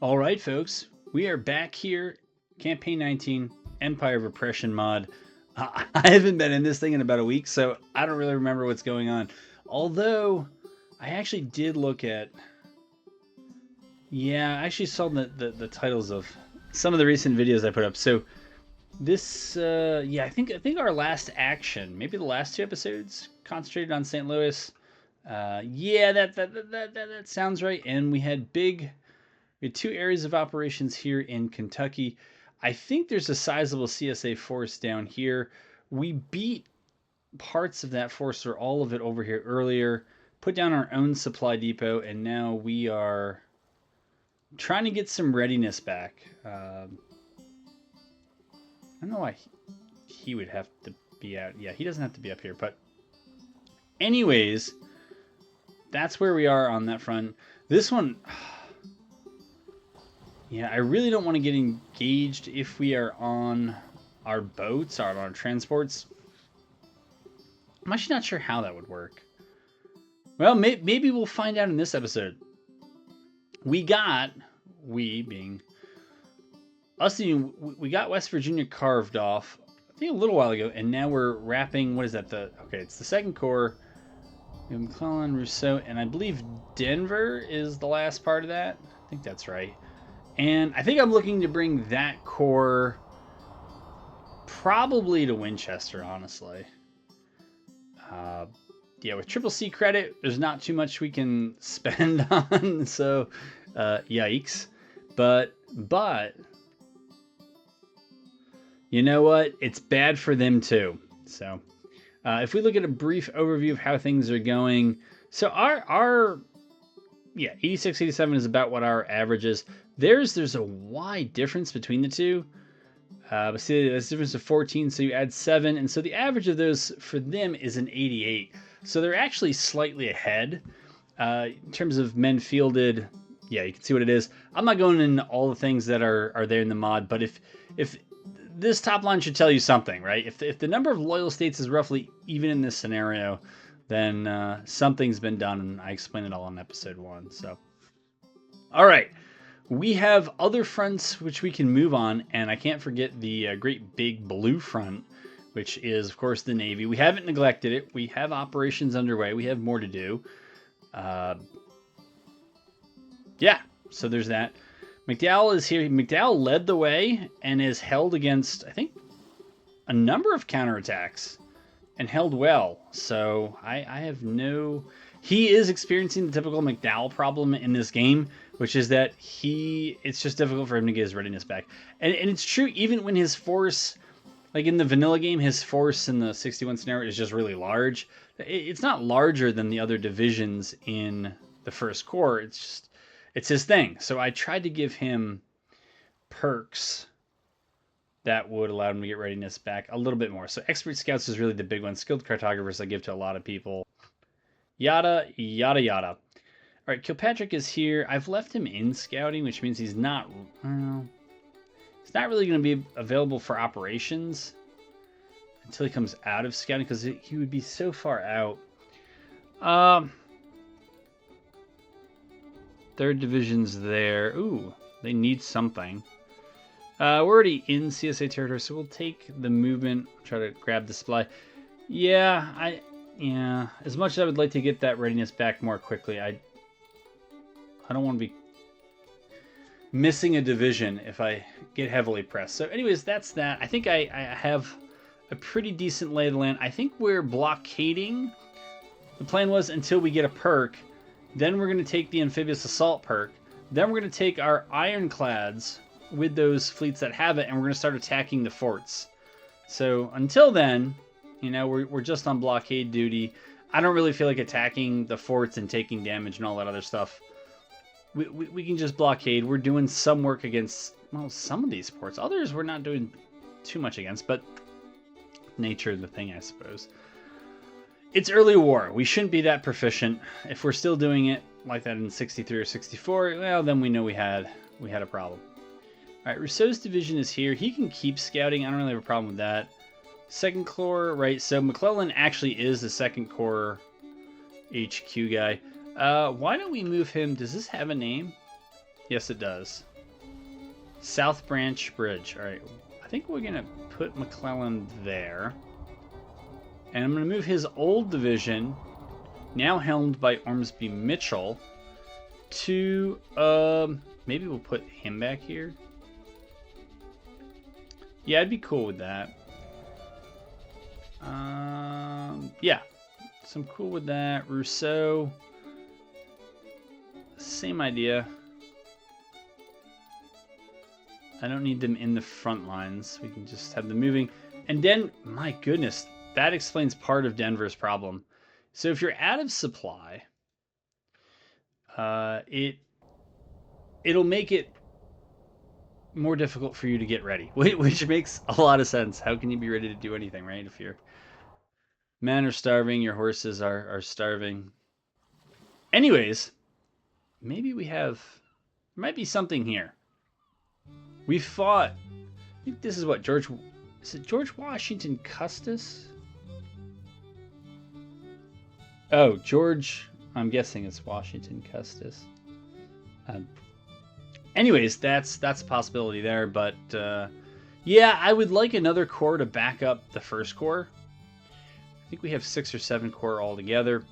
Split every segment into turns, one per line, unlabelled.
All right, folks, we are back here, Campaign 19, Empire of Oppression mod. I haven't been in this thing in about a week, so I don't really remember what's going on. Although, I actually did look at... Yeah, I actually saw the titles of some of the recent videos I put up. So, this, yeah, I think our last action, maybe the last two episodes, concentrated on St. Louis. Yeah, that sounds right. And we had two areas of operations here in Kentucky. I think there's a sizable CSA force down here. We beat parts of that force or all of it over here earlier, put down our own supply depot, and now we are trying to get some readiness back. I don't know why he would have to be out. Yeah, he doesn't have to be up here. But anyways, that's where we are on that front. This one... Yeah, I really don't want to get engaged if we are on our boats or on our transports. I'm actually not sure how that would work. Well, maybe we'll find out in this episode. We being us, we got West Virginia carved off, I think a little while ago, and now we're wrapping, what is that? Okay, it's the Second Corps. We have McClellan, Rousseau, and I believe Denver is the last part of that. I think that's right. And I think I'm looking to bring that core probably to Winchester, honestly. Yeah, with Triple C credit, there's not too much we can spend on, so yikes. But you know what? It's bad for them too. So if we look at a brief overview of how things are going, so our 86, 87 is about what our average is. There's a wide difference between the two. But see, there's a difference of 14, so you add 7. And so the average of those for them is an 88. So they're actually slightly ahead. In terms of men fielded, yeah, you can see what it is. I'm not going into all the things that are there in the mod, but if this top line should tell you something, right? If the number of loyal states is roughly even in this scenario, then something's been done, and I explained it all in episode 1. So, all right. We have other fronts which we can move on, and I can't forget the great big blue front, which is, of course, the Navy. We haven't neglected it. We have operations underway. We have more to do. Yeah, so there's that. McDowell is here. McDowell led the way and is held against, I think, a number of counterattacks and held well. So I have no... He is experiencing the typical McDowell problem in this game, which is that it's just difficult for him to get his readiness back. And it's true, even when his force, like in the vanilla game, his force in the 61 scenario is just really large. It's not larger than the other divisions in the First Corps. It's his thing. So I tried to give him perks that would allow him to get readiness back a little bit more. So Expert Scouts is really the big one. Skilled Cartographers I give to a lot of people. Yada, yada, yada. All right, Kilpatrick is here. I've left him in scouting, which means he's not really going to be available for operations until he comes out of scouting, because he would be so far out. Third division's there. Ooh, they need something. We're already in CSA territory, so we'll take the movement, try to grab the supply. Yeah, as much as I would like to get that readiness back more quickly, I don't want to be missing a division if I get heavily pressed. So anyways, that's that. I think I have a pretty decent lay of the land. I think we're blockading. The plan was until we get a perk. Then we're going to take the amphibious assault perk. Then we're going to take our ironclads with those fleets that have it, and we're going to start attacking the forts. So until then, we're just on blockade duty. I don't really feel like attacking the forts and taking damage and all that other stuff. We can just blockade. We're doing some work against, well, some of these ports. Others we're not doing too much against, but nature of the thing, I suppose. It's early war. We shouldn't be that proficient. If we're still doing it like that in 63 or 64, well, then we know we had a problem. All right, Rousseau's division is here. He can keep scouting. I don't really have a problem with that. Second Corps, right? So McClellan actually is the Second Corps HQ guy. Why don't we move him? Does this have a name? Yes, it does. South Branch Bridge. All right. I think we're going to put McClellan there. And I'm going to move his old division, now helmed by Ormsby Mitchell, to, maybe we'll put him back here. Yeah, I'd be cool with that. Yeah, so I'm cool with that. Rousseau, same idea. I don't need them in the front lines. We can just have them moving. And then, my goodness, that explains part of Denver's problem. So if you're out of supply, it'll make it more difficult for you to get ready, which makes a lot of sense. How can you be ready to do anything, right? If your men are starving, your horses are starving. Anyways, maybe we have, there might be something here. We fought, I think this is what, is it George Washington Custis? Oh, George, I'm guessing it's Washington Custis. Anyways, that's a possibility there, but yeah, I would like another corps to back up the first corps. I think we have 6 or 7 corps altogether,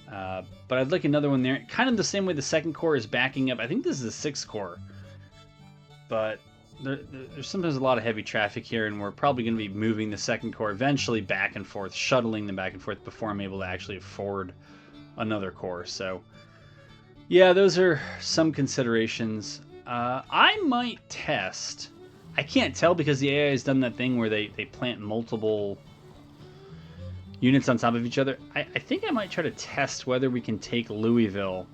but I'd like another one there. Kind of the same way the second corps is backing up. I think this is the 6th corps, but there's sometimes a lot of heavy traffic here, and we're probably going to be moving the second corps eventually back and forth, shuttling them back and forth before I'm able to actually afford another corps. So yeah, those are some considerations. I might test. I can't tell because the AI has done that thing where they plant multiple units on top of each other. I think I might try to test whether we can take Louisville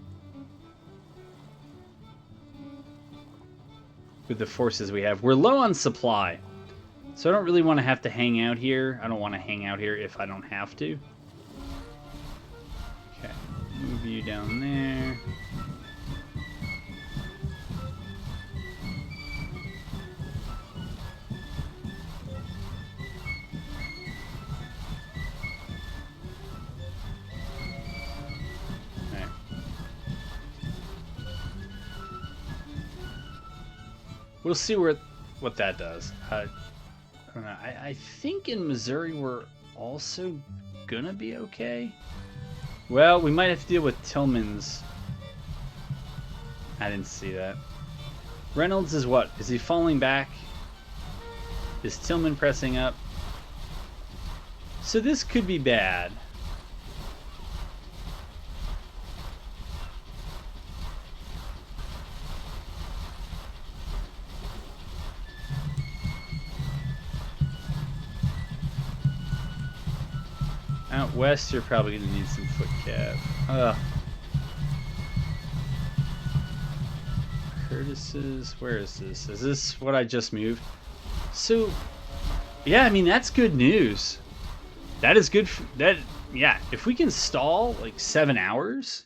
with the forces we have. We're low on supply, so I don't really want to have to hang out here. I don't want to hang out here if I don't have to. Okay, move you down there. We'll see what that does. I don't know. I think in Missouri we're also gonna be okay. Well, we might have to deal with Tillman's. I didn't see that. Reynolds is what? Is he falling back? Is Tillman pressing up? So this could be bad. Out west, you're probably going to need some foot cav. Curtis's, where is this? Is this what I just moved? So, yeah, I mean, that's good news. That is good. Yeah, if we can stall like 7 hours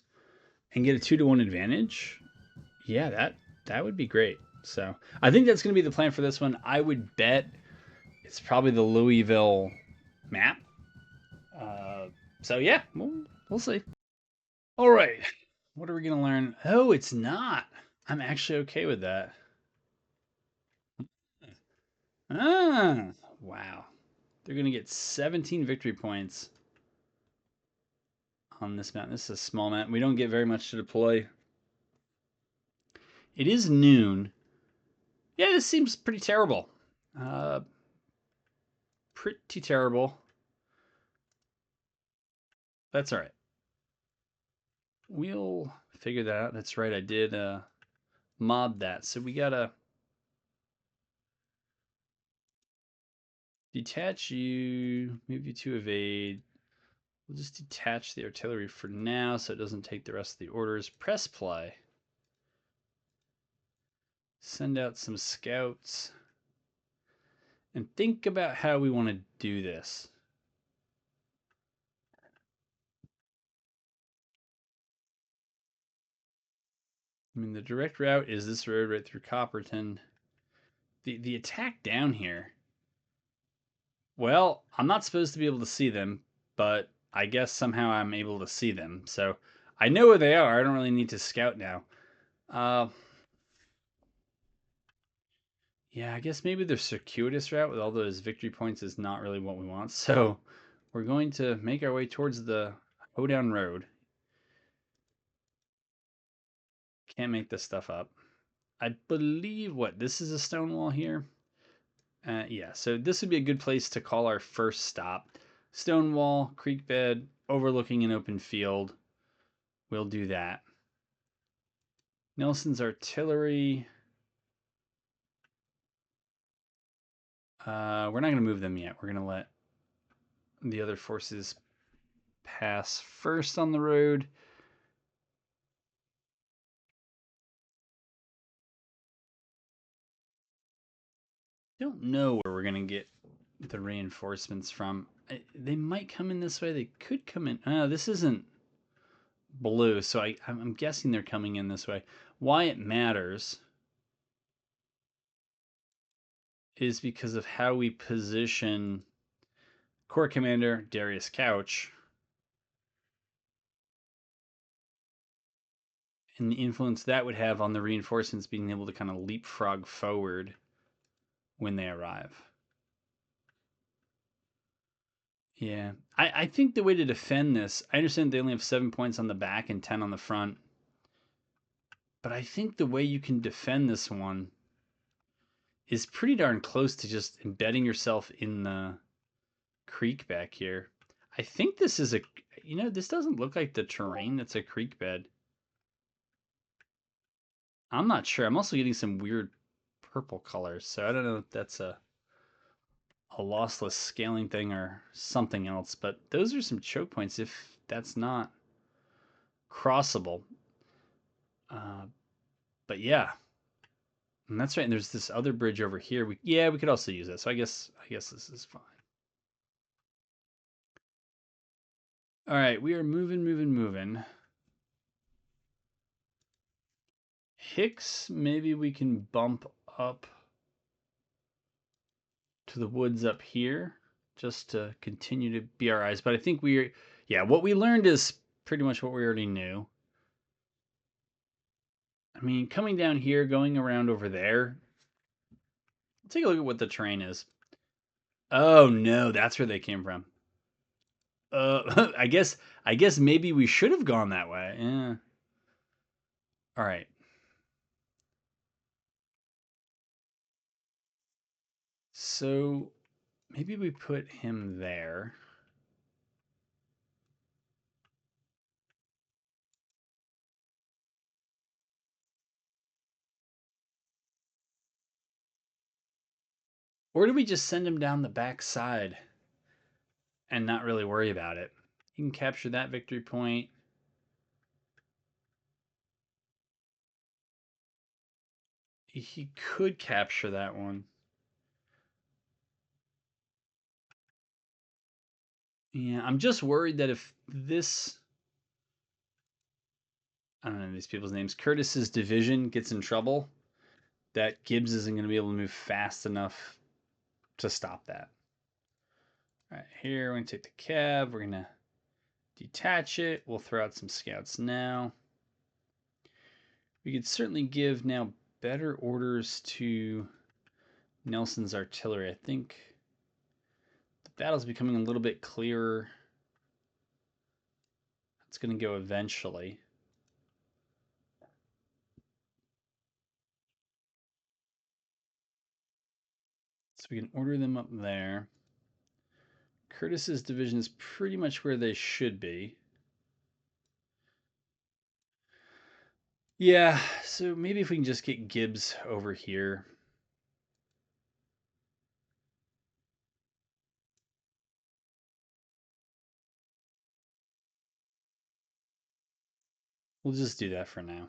and get a 2-to-1 advantage, yeah, that would be great. So I think that's going to be the plan for this one. I would bet it's probably the Louisville map. So yeah, we'll see. All right, what are we gonna learn? Oh, it's not. I'm actually okay with that. Ah, wow. They're gonna get 17 victory points on this map. This is a small map. We don't get very much to deploy. It is noon. Yeah, this seems pretty terrible. Pretty terrible. That's all right. We'll figure that out. That's right. I did mod that. So we gotta detach you, move you to evade. We'll just detach the artillery for now so it doesn't take the rest of the orders. Press play. Send out some scouts. And think about how we want to do this. I mean, the direct route is this road right through Copperton. The attack down here. Well, I'm not supposed to be able to see them, but I guess somehow I'm able to see them. So I know where they are. I don't really need to scout now. Yeah, I guess maybe the circuitous route with all those victory points is not really what we want. So we're going to make our way towards the Hoedown Road. Can't make this stuff up. I believe this is a stone wall here. Yeah, so this would be a good place to call our first stop. Stone wall, creek bed, overlooking an open field. We'll do that. Nelson's artillery. We're not going to move them yet. We're going to let the other forces pass first on the road. Don't know where we're going to get the reinforcements from. They might come in this way. They could come in. This isn't blue, so I'm guessing they're coming in this way. Why it matters is because of how we position Corps Commander Darius Couch and the influence that would have on the reinforcements being able to kind of leapfrog forward when they arrive. Yeah, I think the way to defend this, I understand they only have 7 points on the back and 10 on the front, but I think the way you can defend this one is pretty darn close to just embedding yourself in the creek back here. I think this is this doesn't look like the terrain that's a creek bed. I'm not sure. I'm also getting some weird purple colors, so I don't know if that's a lossless scaling thing or something else, but those are some choke points if that's not crossable. But yeah, and that's right. And there's this other bridge over here. We could also use that. So I guess this is fine. All right, we are moving. Hicks, maybe we can bump up to the woods up here just to continue to be our eyes. But I think what we learned is pretty much what we already knew. I mean, coming down here, going around over there. Let's take a look at what the terrain is. Oh no, that's where they came from. I guess maybe we should have gone that way. Yeah. All right. So maybe we put him there. Or do we just send him down the back side and not really worry about it? You can capture that victory point. He could capture that one. Yeah, I'm just worried that if this, I don't know these people's names, Curtis's division gets in trouble, that Gibbs isn't going to be able to move fast enough to stop that. All right, here we're going to take the cab. We're going to detach it. We'll throw out some scouts now. We could certainly give now better orders to Nelson's artillery. I think the battle's becoming a little bit clearer. It's going to go eventually. So we can order them up there. Curtis's division is pretty much where they should be. Yeah, so maybe if we can just get Gibbs over here. We'll just do that for now.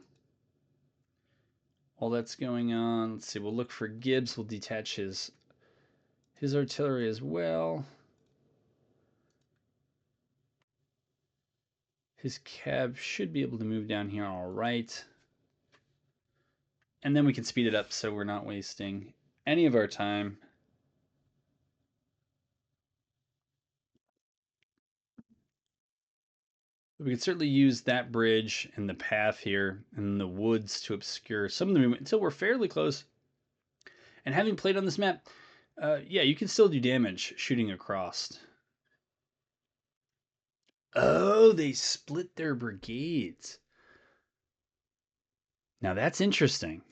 While that's going on, let's see, we'll look for Gibbs. We'll detach his artillery as well. His cab should be able to move down here all right. And then we can speed it up so we're not wasting any of our time. We could certainly use that bridge and the path here and the woods to obscure some of the movement until we're fairly close. And having played on this map, yeah, you can still do damage shooting across. Oh, they split their brigades. Now that's interesting.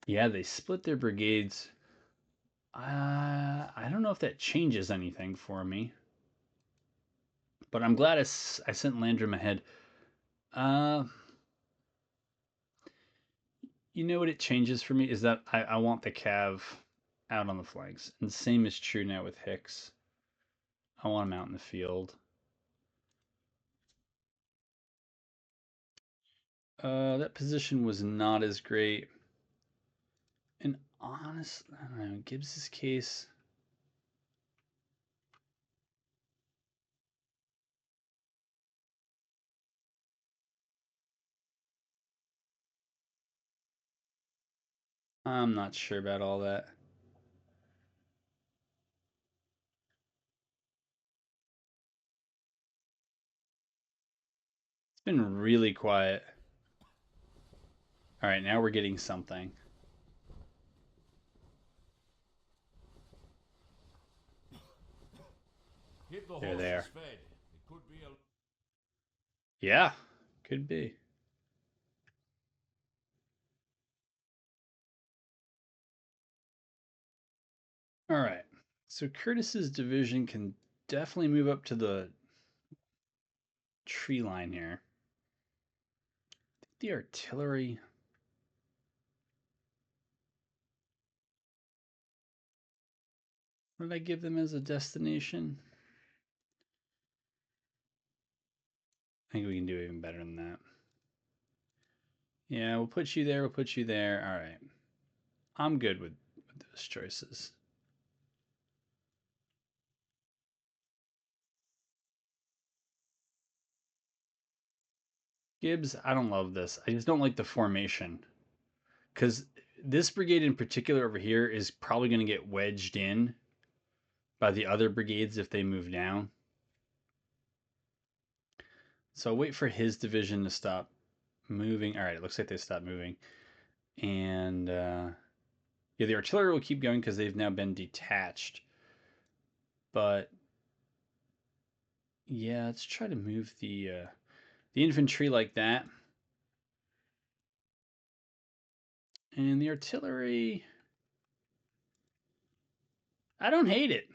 Yeah, they split their brigades. I don't know if that changes anything for me, but I'm glad I sent Landrum ahead. Uh, you know what it changes for me is that I want the Cav out on the flanks, and the same is true now with Hicks. I want him out in the field. That position was not as great. And honestly, I don't know, Gibbs's case. I'm not sure about all that. It's been really quiet. All right, now we're getting something. They're there. Yeah, could be. All right. So Curtis's division can definitely move up to the tree line here. I think the artillery. What did I give them as a destination? I think we can do even better than that. Yeah, we'll put you there. We'll put you there. All right. I'm good with those choices. Gibbs, I don't love this. I just don't like the formation. Because this brigade in particular over here is probably going to get wedged in by the other brigades if they move down. So I'll wait for his division to stop moving. All right, it looks like they stopped moving. And yeah, the artillery will keep going because they've now been detached. But yeah, let's try to move the infantry like that. And the artillery, I don't hate it.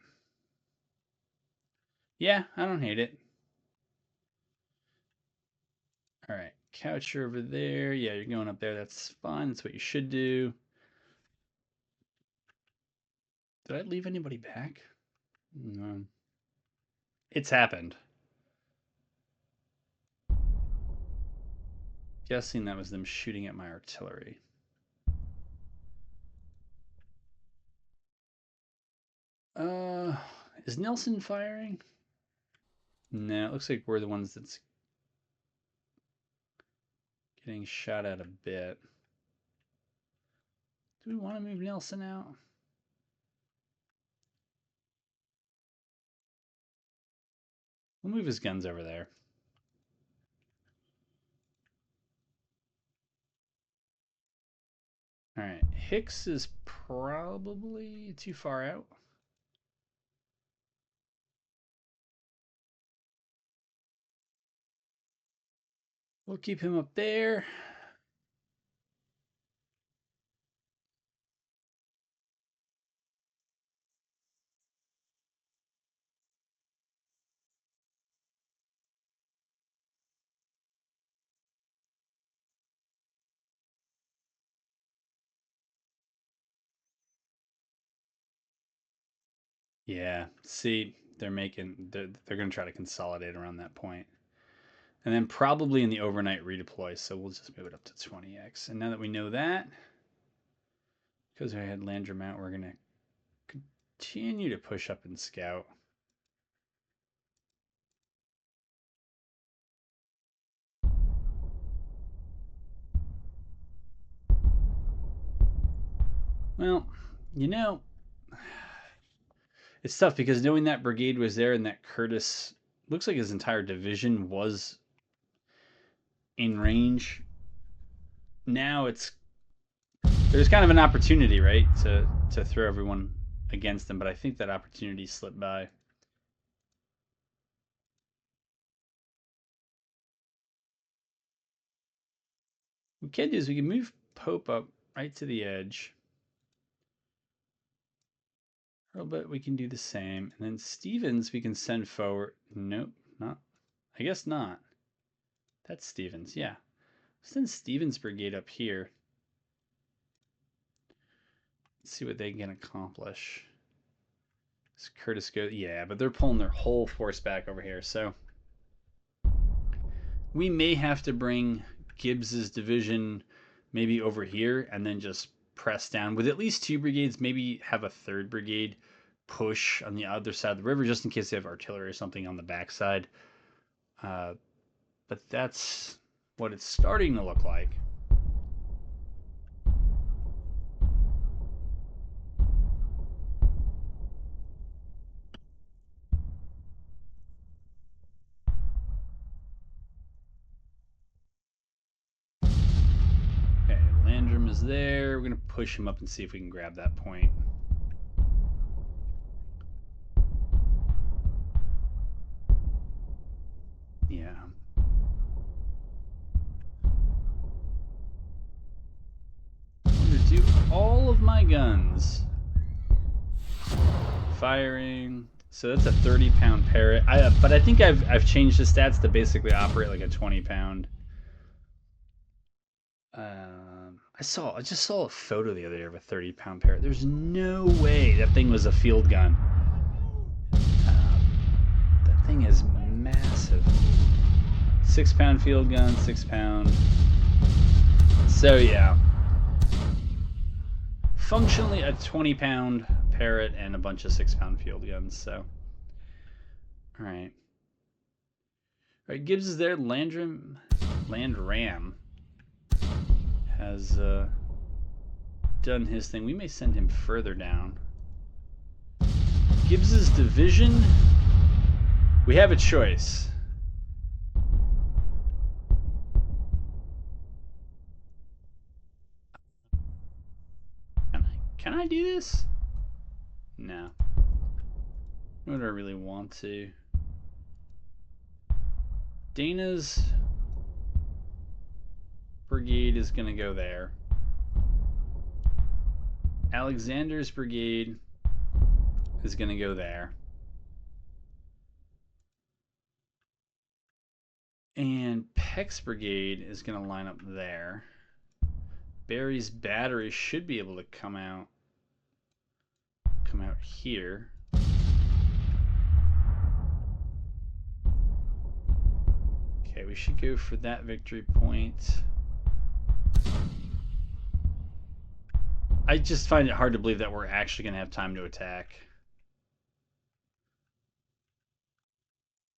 Yeah, I don't hate it. All right, Coucher over there. Yeah, you're going up there. That's fine. That's what you should do. Did I leave anybody back? No. It's happened. Guessing that was them shooting at my artillery. Is Nelson firing? No, it looks like we're the ones that's getting shot at a bit. Do we want to move Nelson out? We'll move his guns over there. All right, Hicks is probably too far out. We'll keep him up there. Yeah, see, they're going to try to consolidate around that point. And then probably in the overnight redeploy, so we'll just move it up to 20x. And now that we know that, because I had Landrum out, we're going to continue to push up and scout. Well, you know, it's tough because knowing that brigade was there and that Curtis looks like his entire division was in range. Now it's There's kind of an opportunity, right, to throw everyone against them, but I think that opportunity slipped by. What we can do is we can move Pope up right to the edge. But we can do the same. And then Stevens we can send forward. Nope, not. I guess not. That's Stevens, yeah. Send Stevens' brigade up here. Let's see what they can accomplish. Does Curtis go? Yeah, but they're pulling their whole force back over here. So we may have to bring Gibbs's division maybe over here and then just press down with at least 2 brigades, maybe have a 3rd brigade push on the other side of the river just in case they have artillery or something on the backside. But that's what it's starting to look like. Okay, Landrum is there. We're going to push him up and see if we can grab that point. Yeah. I'm going to do all of my guns. Firing. So that's a 30-pound parrot. But I think I've changed the stats to basically operate like a 20-pound. I just saw a photo the other day of a 30-pound parrot. There's no way that thing was a field gun. That thing is massive. 6-pound field gun, 6-pound. So yeah, functionally a 20-pound parrot and a bunch of 6-pound field guns. So, all right. All right, Gibbs is there. Landram has done his thing. We may send him further down. Gibbs's division. We have a choice. Can I do this? No. Nor do I really want to. Dana's brigade is going to go there. Alexander's brigade is going to go there. And Peck's brigade is going to line up there. Barry's battery should be able to come out here. Okay, we should go for that victory point. I just find it hard to believe that we're actually going to have time to attack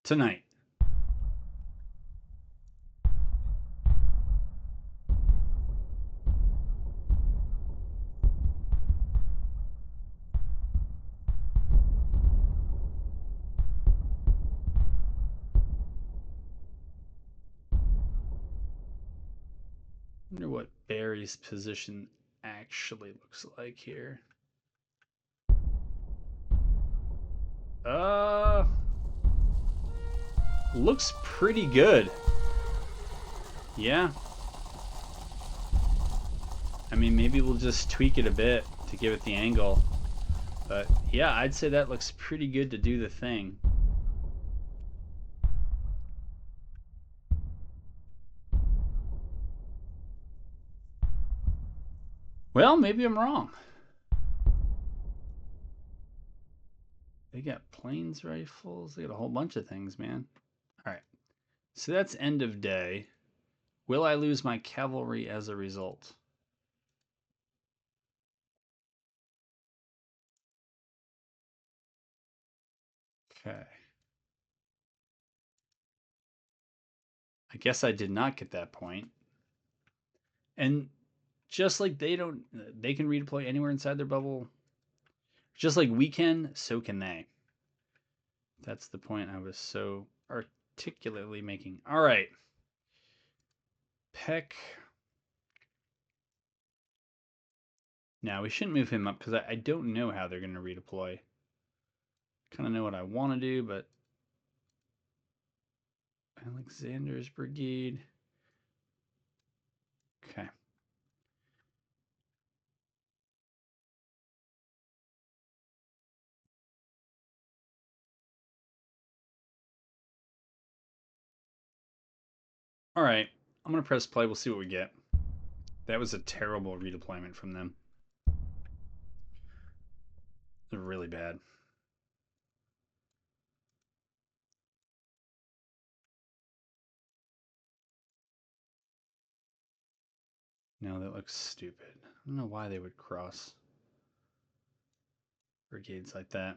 tonight. I wonder what Barry's position actually looks like here. Looks pretty good. Yeah. I mean, maybe we'll just tweak it a bit to give it the angle. But yeah, I'd say that looks pretty good to do the thing. Well, maybe I'm wrong. They got planes rifles. They got a whole bunch of things, man. All right. So that's end of day. Will I lose my cavalry as a result? Okay. I guess I did not get that point. And just like they can redeploy anywhere inside their bubble. Just like we can, so can they. That's the point I was so articulately making. All right. Peck Now, we shouldn't move him up because I don't know how they're going to redeploy. Kind of know what I want to do, but Alexander's brigade. Okay. All right. I'm going to press play. We'll see what we get. That was a terrible redeployment from them. They're really bad. No, that looks stupid. I don't know why they would cross brigades like that.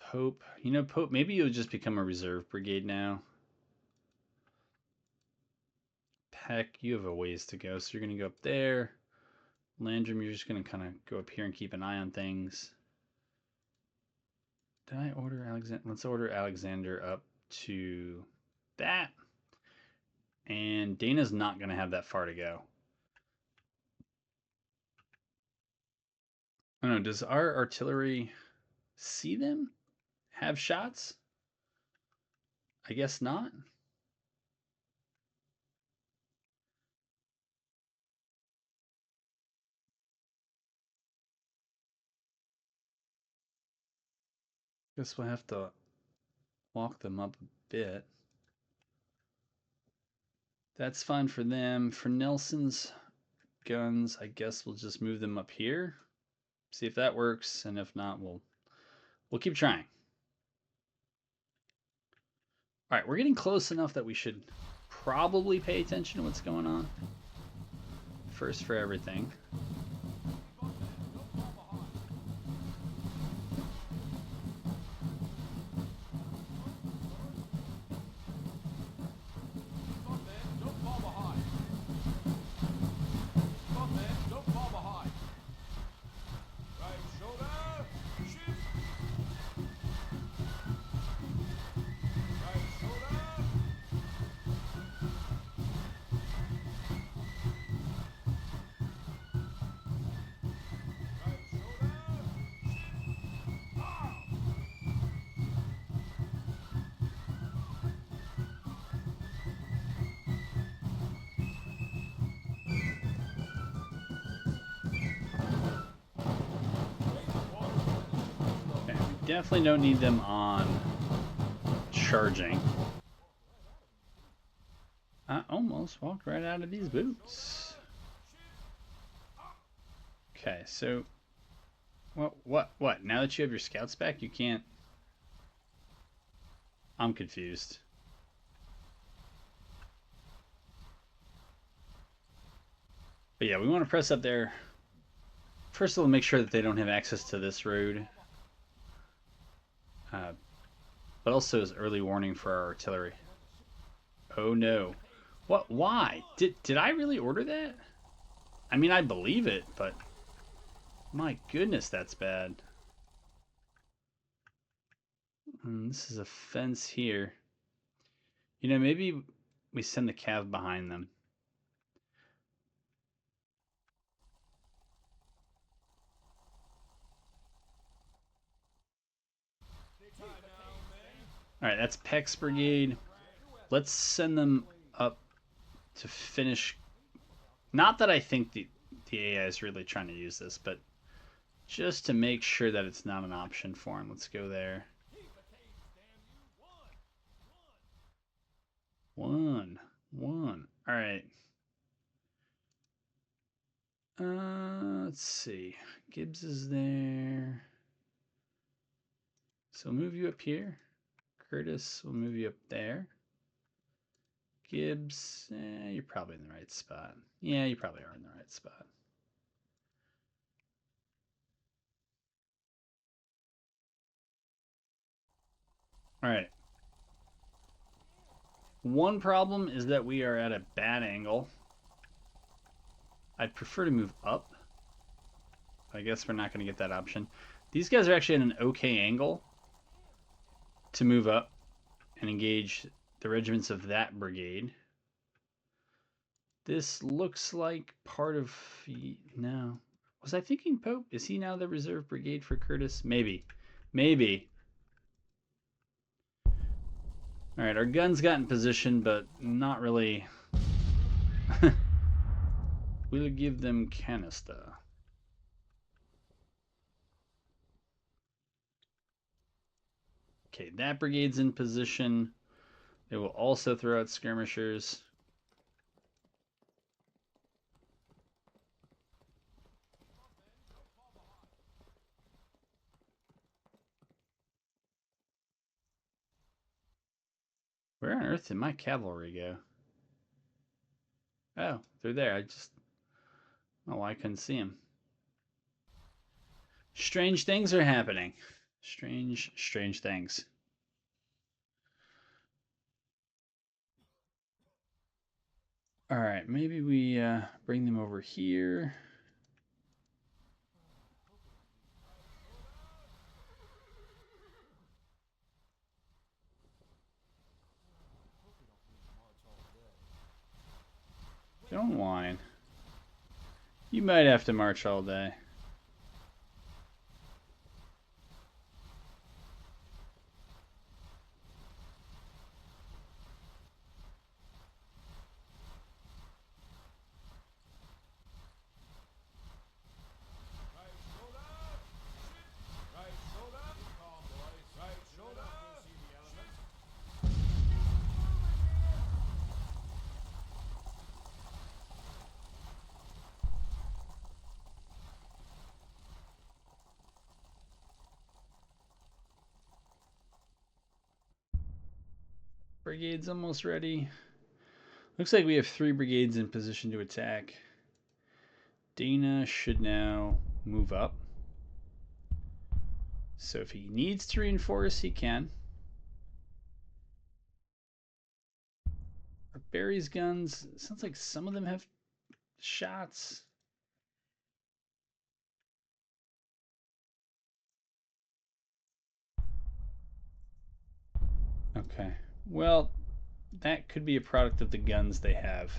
Pope. You know, Pope, maybe you'll just become a reserve brigade now. Peck, you have a ways to go, so you're going to go up there. Landrum, you're just going to kind of go up here and keep an eye on things. Did I order Alexander? Let's order Alexander up to that. And Dana's not going to have that far to go. I don't know, does our artillery see them? Have shots? I guess not. Guess we'll have to walk them up a bit. That's fine for them. For Nelson's guns, I guess we'll just move them up here. See if that works, and if not, we'll keep trying. All right, we're getting close enough that we should probably pay attention to what's going on. First for everything. Definitely don't need them on charging. I almost walked right out of these boots. Okay, so what? Now that you have your scouts back, you can't. I'm confused. But yeah, we want to press up there. First of all, make sure that they don't have access to this road. But also as early warning for our artillery. Oh no. What? Why? Did I really order that? I mean, I believe it, but my goodness, that's bad. This is a fence here. You know, maybe we send the cav behind them. All right, that's Peck's brigade. Let's send them up to finish. Not that I think the AI is really trying to use this, but just to make sure that it's not an option for him. Let's go there. One. All right. Let's see. Gibbs is there. So we'll move you up here. Curtis, we'll move you up there. Gibbs, you're probably in the right spot. Yeah, you probably are in the right spot. All right. One problem is that we are at a bad angle. I'd prefer to move up. I guess we're not going to get that option. These guys are actually at an okay angle to move up and engage the regiments of that brigade. This looks like part of... No. Was I thinking Pope? Is he now the reserve brigade for Curtis? Maybe. Maybe. Alright, our guns got in position, but not really... We'll give them canister. Okay, that brigade's in position. They will also throw out skirmishers. Where on earth did my cavalry go? Oh, they're there. I just... Oh, I couldn't see them. Strange things are happening. Strange things. All right, maybe we bring them over here. Don't whine. You might have to march all day. Brigade's almost ready. Looks like we have 3 brigades in position to attack. Dana should now move up. So if he needs to reinforce, he can. Barry's guns, sounds like some of them have shots. Okay. Well, that could be a product of the guns they have.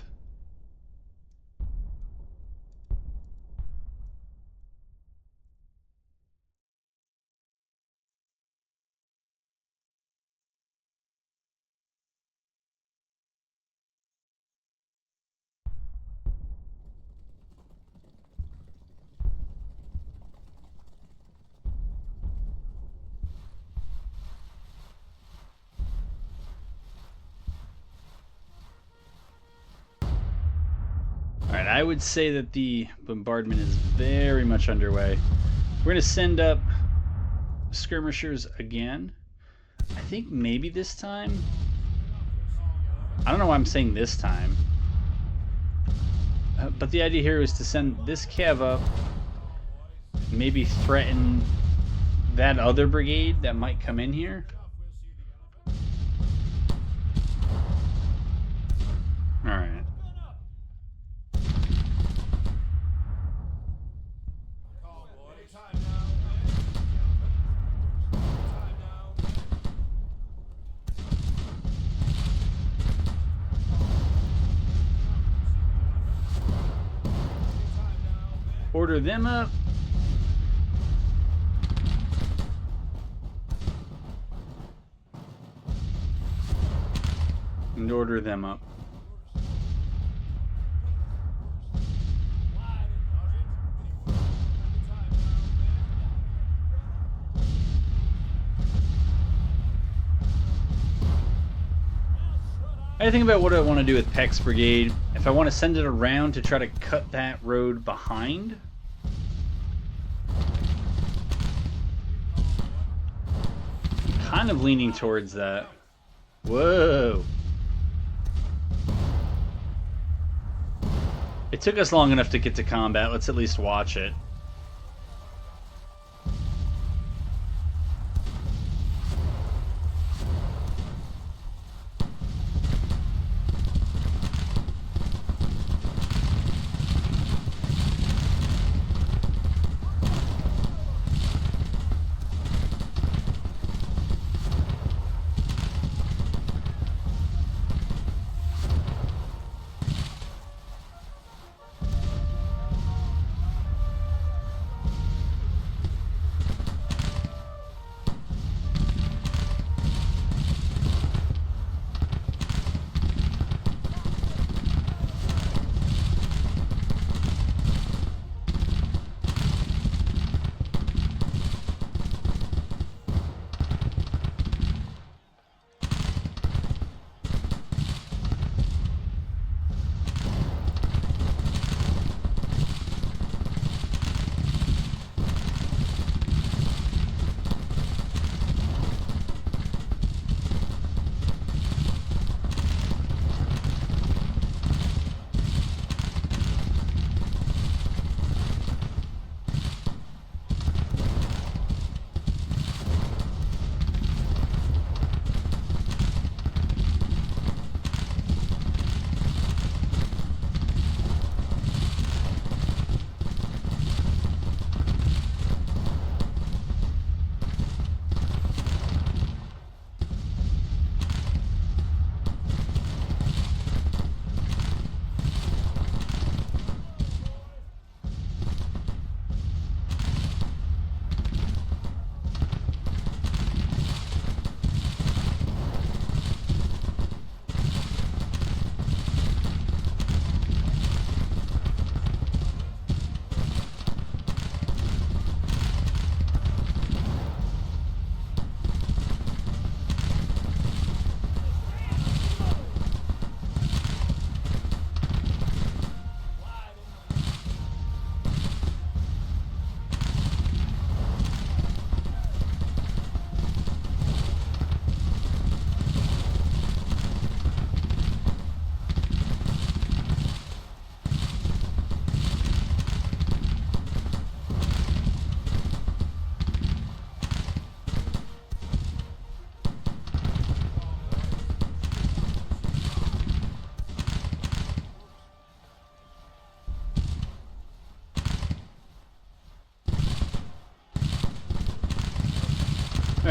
Alright, I would say that the bombardment is very much underway. We're going to send up skirmishers again. I think maybe this time. I don't know why I'm saying this time. But the idea here is to send this cav up, maybe threaten that other brigade that might come in here. Alright. Order them up. And order them up. I think about what I want to do with Peck's brigade. If I want to send it around to try to cut that road behind. I'm kind of leaning towards that. Whoa. It took us long enough to get to combat. Let's at least watch it.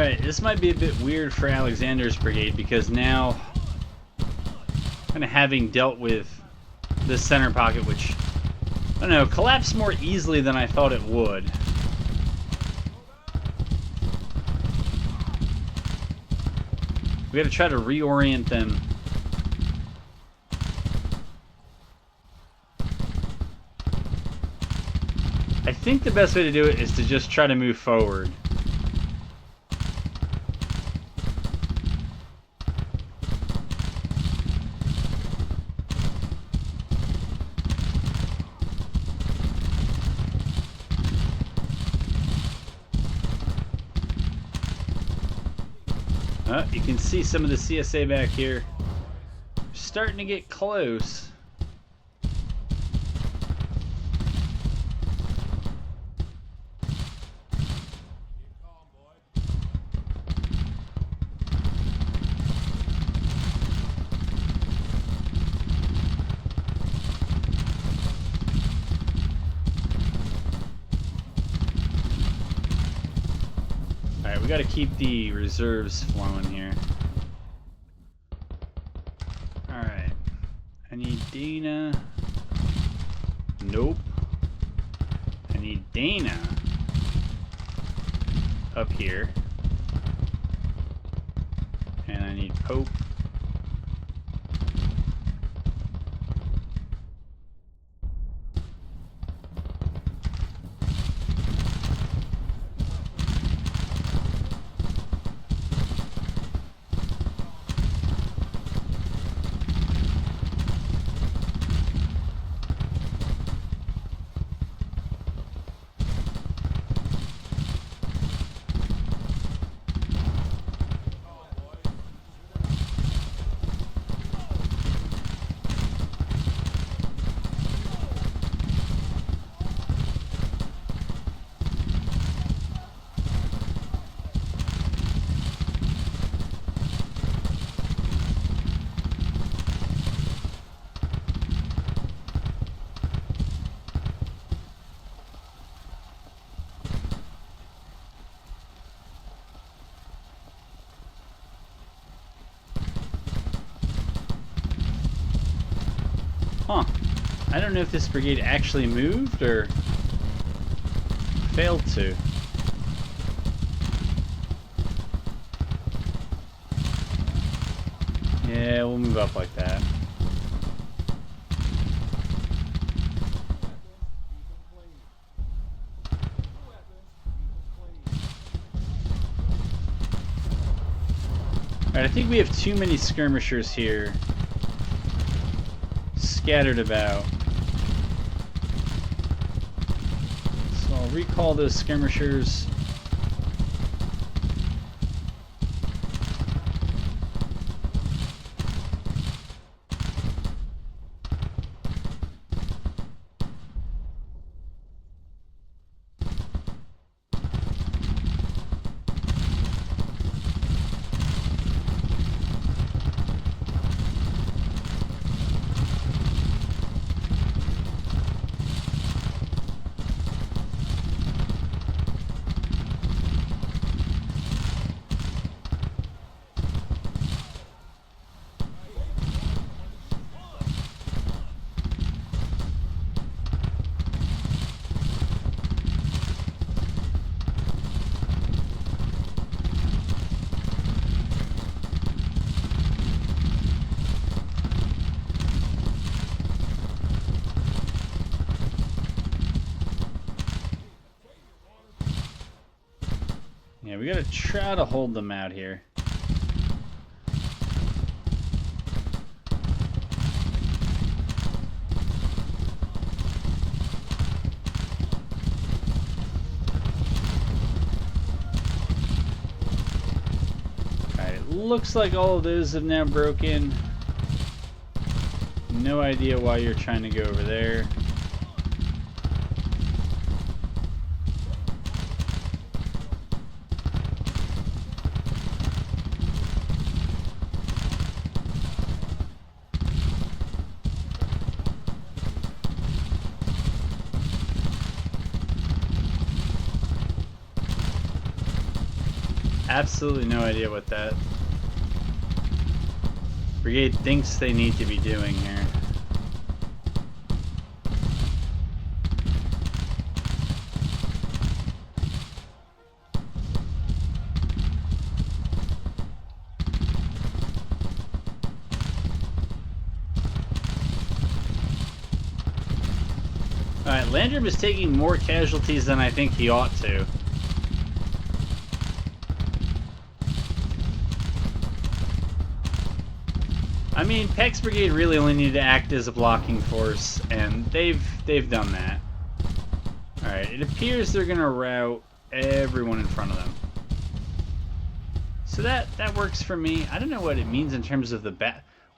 Alright, this might be a bit weird for Alexander's brigade because now, kind of having dealt with the center pocket, which, I don't know, collapsed more easily than I thought it would. We gotta try to reorient them. I think the best way to do it is to just try to move forward. You can see some of the CSA back here. Starting to get close. We got to keep the reserves flowing here. Alright. I need Dana. Nope. I need Dana up here. And I need Pope. Huh. I don't know if this brigade actually moved or failed to. Yeah, we'll move up like that. Alright, I think we have too many skirmishers here scattered about. So I'll recall those skirmishers. Yeah, we gotta try to hold them out here. Alright, it looks like all of those have now broken. No idea why you're trying to go over there. Absolutely no idea what that brigade thinks they need to be doing here. Alright, Landrum is taking more casualties than I think he ought to. I mean, Peck's brigade really only needed to act as a blocking force, and they've done that. Alright, it appears they're gonna rout everyone in front of them. So that works for me. I don't know what it means in terms of the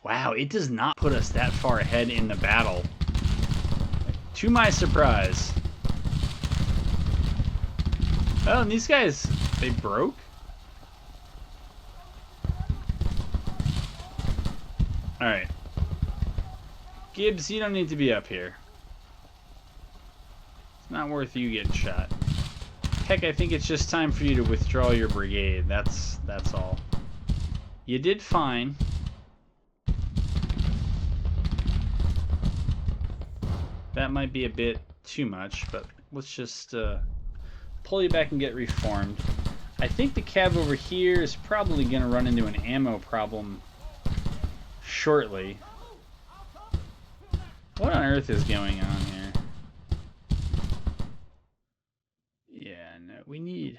Wow, it does not put us that far ahead in the battle. To my surprise. Oh, and these guys, they broke? Alright. Gibbs, you don't need to be up here. It's not worth you getting shot. Heck, I think it's just time for you to withdraw your brigade. That's all. You did fine. That might be a bit too much, but let's just pull you back and get reformed. I think the cab over here is probably going to run into an ammo problem shortly. What on earth is going on here? Yeah, no, we need...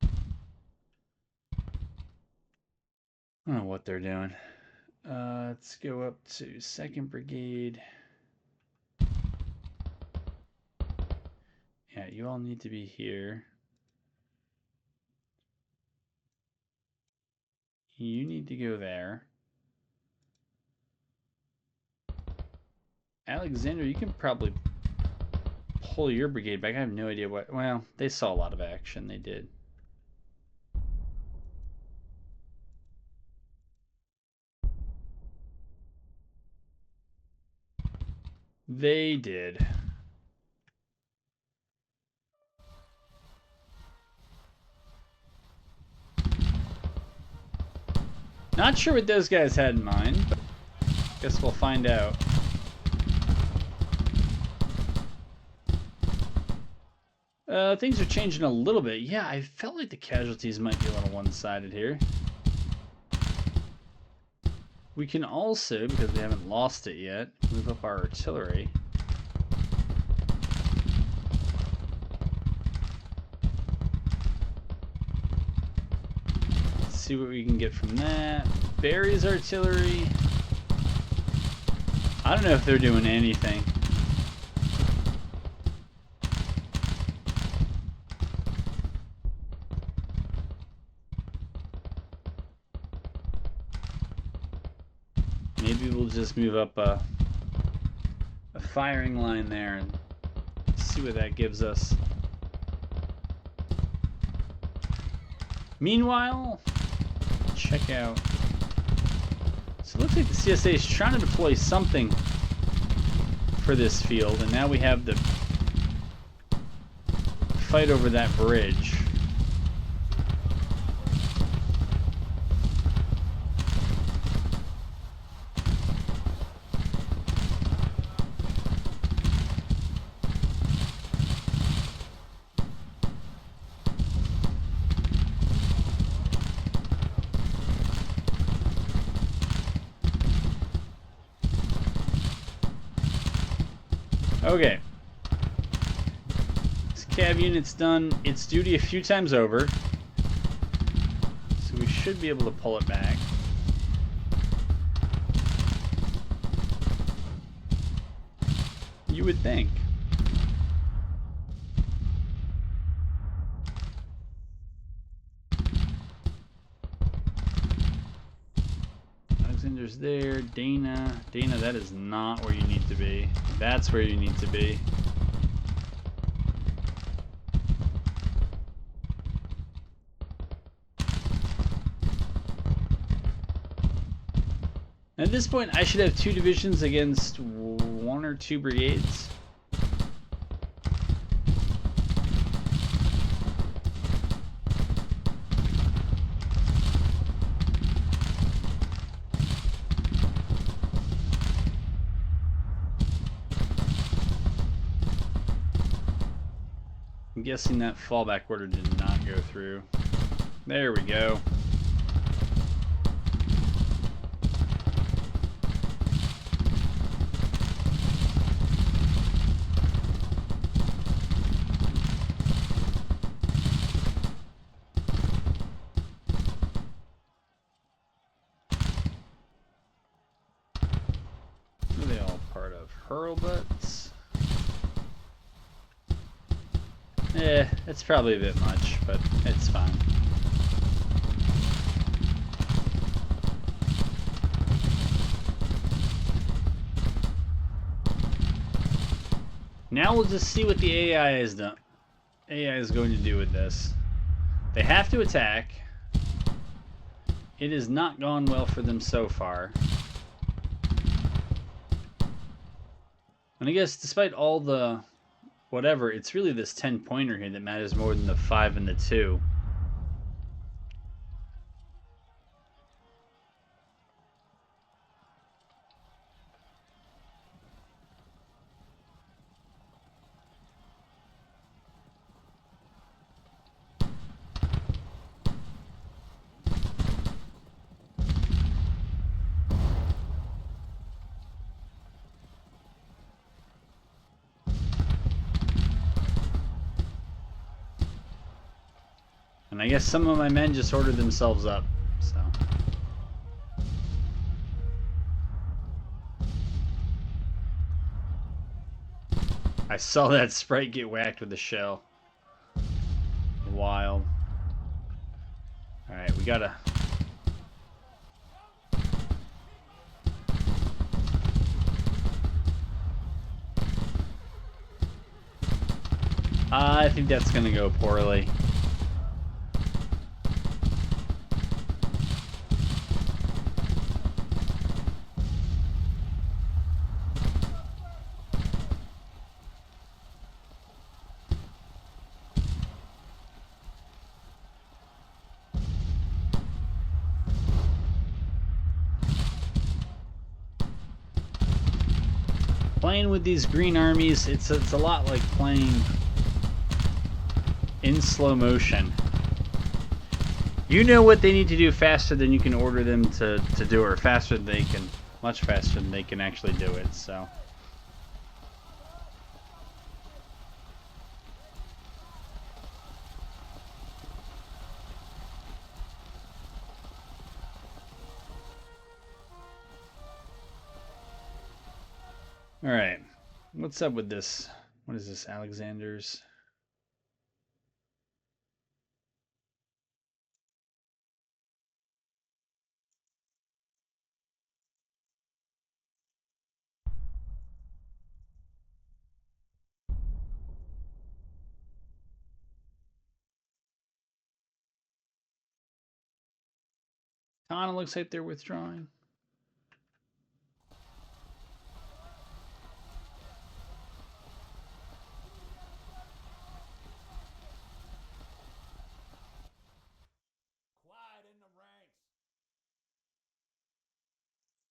I don't know what they're doing. Let's go up to 2nd Brigade. Yeah, you all need to be here. You need to go there. Alexander, you can probably pull your brigade back. I have no idea what... Well, they saw a lot of action. They did. They did. Not sure what those guys had in mind, but guess we'll find out. Things are changing a little bit. Yeah, I felt like the casualties might be a little one-sided here. We can also, because we haven't lost it yet, move up our artillery. Let's see what we can get from that. Barry's artillery. I don't know if they're doing anything. Maybe we'll just move up a firing line there and see what that gives us. Meanwhile, check out. So it looks like the CSA is trying to deploy something for this field, and now we have the fight over that bridge. Okay. This cav unit's done its duty a few times over, so we should be able to pull it back. You would think. Alexander's there. Dana, that is not where you need to be. That's where you need to be. At this point, I should have 2 divisions against 1 or 2 brigades. guessing that fallback order did not go through. There we go. Are they all part of hurlbutts? It's probably a bit much, but it's fine. Now we'll just see what the AI is done. AI is going to do with this. They have to attack. It has not gone well for them so far. And I guess despite all the whatever, it's really this 10-pointer here that matters more than the 5 and the 2. And I guess some of my men just ordered themselves up, so. I saw that sprite get whacked with a shell. Wild. Alright, we gotta... I think that's gonna go poorly. Playing with these green armies, it's a lot like playing in slow motion. You know what they need to do faster than you can order them to do, or faster than they can, much faster than they can actually do it, so. Alright, what's up with this? What is this, Alexander's? Kinda looks like they're withdrawing.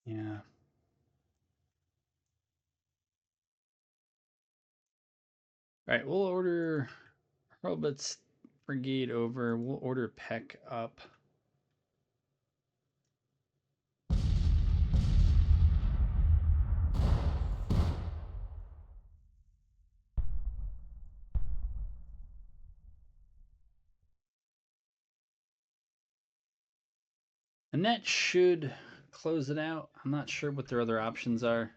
Yeah. Alright, we'll order Hurlbut's brigade over. We'll order Peck up. And that should close it out. I'm not sure what their other options are.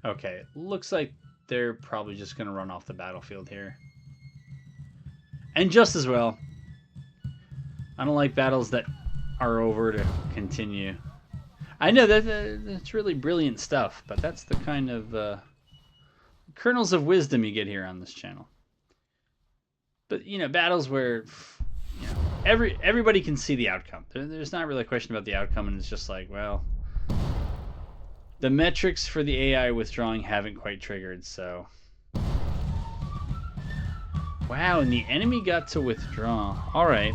Okay, looks like they're probably just going to run off the battlefield here. And just as well. I don't like battles that are over to continue. I know that's really brilliant stuff, but that's the kind of kernels of wisdom you get here on this channel. But, you know, battles where... You know, everybody can see the outcome. There's not really a question about the outcome, and it's just like, well, the metrics for the AI withdrawing haven't quite triggered, so. Wow, and the enemy got to withdraw. All right.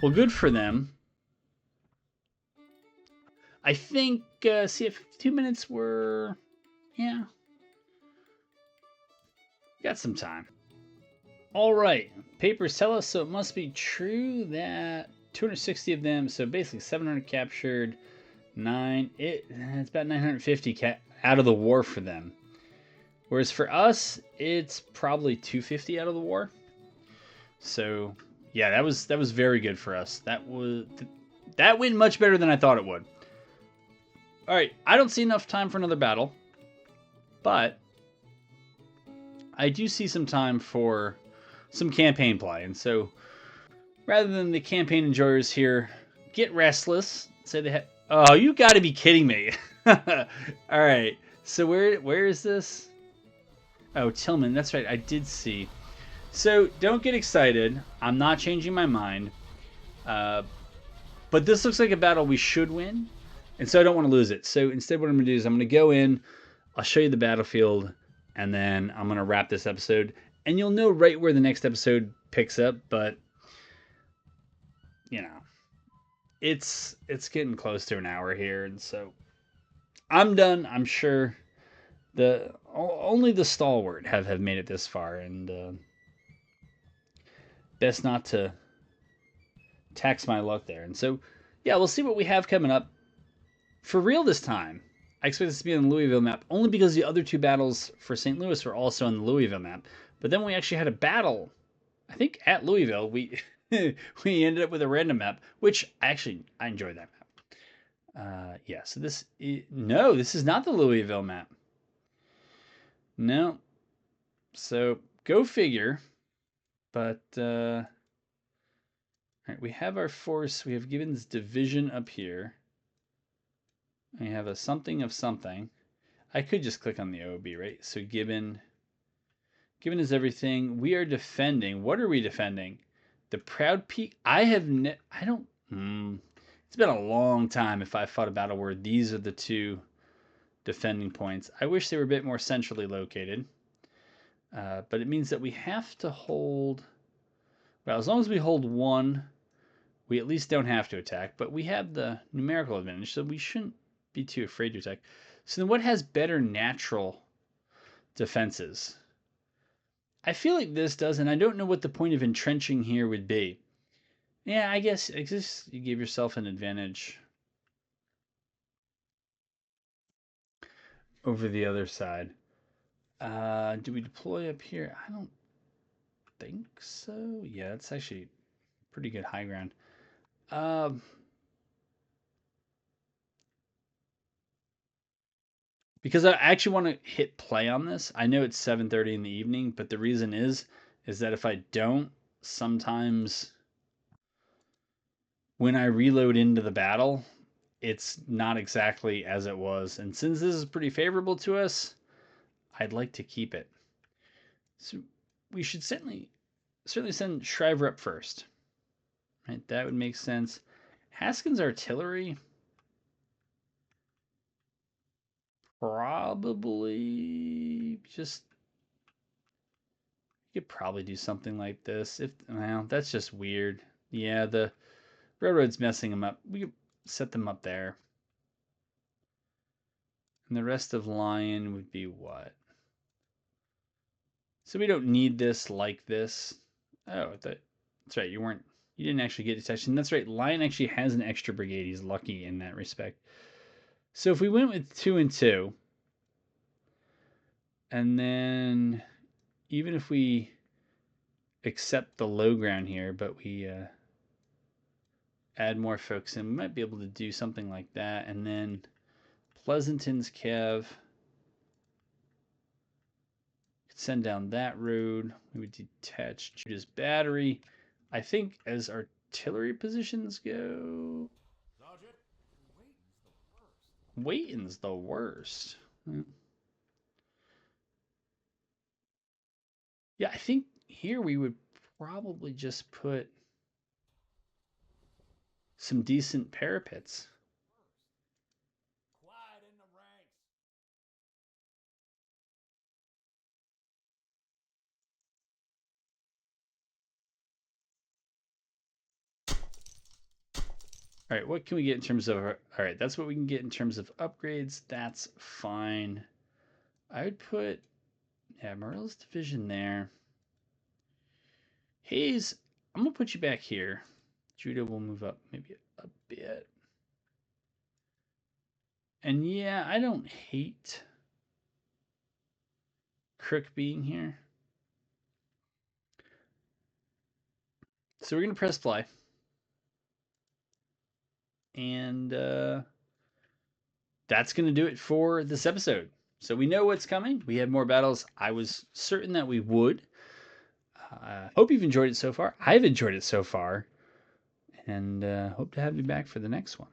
Well, good for them. I think, see, if 2 minutes were, yeah. Got some time. All right, papers tell us, so it must be true that 260 of them, so basically 700 captured, it's about 950 out of the war for them. Whereas for us, it's probably 250 out of the war. So yeah, that was very good for us. That went much better than I thought it would. All right, I don't see enough time for another battle, but I do see some time for some campaign play. And so rather than the campaign enjoyers here get restless, say they have. Oh, you got to be kidding me! All right, so where is this? Oh, Tillman. That's right. I did see. So don't get excited. I'm not changing my mind. But this looks like a battle we should win, and so I don't want to lose it. So instead, what I'm going to do is I'm going to go in. I'll show you the battlefield, and then I'm going to wrap this episode. And you'll know right where the next episode picks up. But you know, it's getting close to an hour here, and so I'm done. I'm sure only the stalwart have made it this far, and best not to tax my luck there. And so, yeah, we'll see what we have coming up. For real this time, I expect this to be on the Louisville map, only because the other two battles for St. Louis were also on the Louisville map. But then we actually had a battle, I think, at Louisville. We we ended up with a random map, which I enjoyed that map. Yeah, so this is not the Louisville map. No, so go figure. But all right, we have our force. We have Gibbon's division up here. We have a something of something. I could just click on the OB, right? So Gibbon is everything. We are defending. What are we defending? The Proud Peak. I don't. It's been a long time if I fought a battle where these are the two defending points. I wish they were a bit more centrally located. But it means that we have to hold. Well, as long as we hold one, we at least don't have to attack. But we have the numerical advantage, so we shouldn't be too afraid to attack. So then what has better natural defenses? I feel like this does, and I don't know what the point of entrenching here would be. Yeah, I guess you give yourself an advantage over the other side. Do we deploy up here? I don't think so. Yeah, it's actually pretty good high ground. Because I actually want to hit play on this. I know it's 7:30 in the evening, but the reason is that if I don't, sometimes when I reload into the battle, it's not exactly as it was. And since this is pretty favorable to us, I'd like to keep it. So we should certainly send Shriver up first. Right? That would make sense. Haskins artillery probably just you could probably do something like this. Well, that's just weird. Yeah, the railroad's messing them up. We could set them up there. And the rest of Lion would be what? So we don't need this like this. Oh, that's right. You didn't actually get detection. That's right. Lion actually has an extra brigade. He's lucky in that respect. So if we went with 2 and 2, and then even if we accept the low ground here, but we add more folks in, we might be able to do something like that. And then Pleasanton's Cav could send down that road. We would detach Judah's battery. I think as artillery positions go, Waiton's the worst. Yeah, I think here we would probably just put some decent parapets. All right, what can we get in terms of... All right, that's what we can get in terms of upgrades. That's fine. I would put... Yeah, Morel's division there. Hayes, I'm going to put you back here. Judah will move up maybe a bit. And yeah, I don't hate Crook being here. So we're going to press play. And that's going to do it for this episode. So we know what's coming. We have more battles. I was certain that we would. Hope you've enjoyed it so far. I've enjoyed it so far. And hope to have you back for the next one.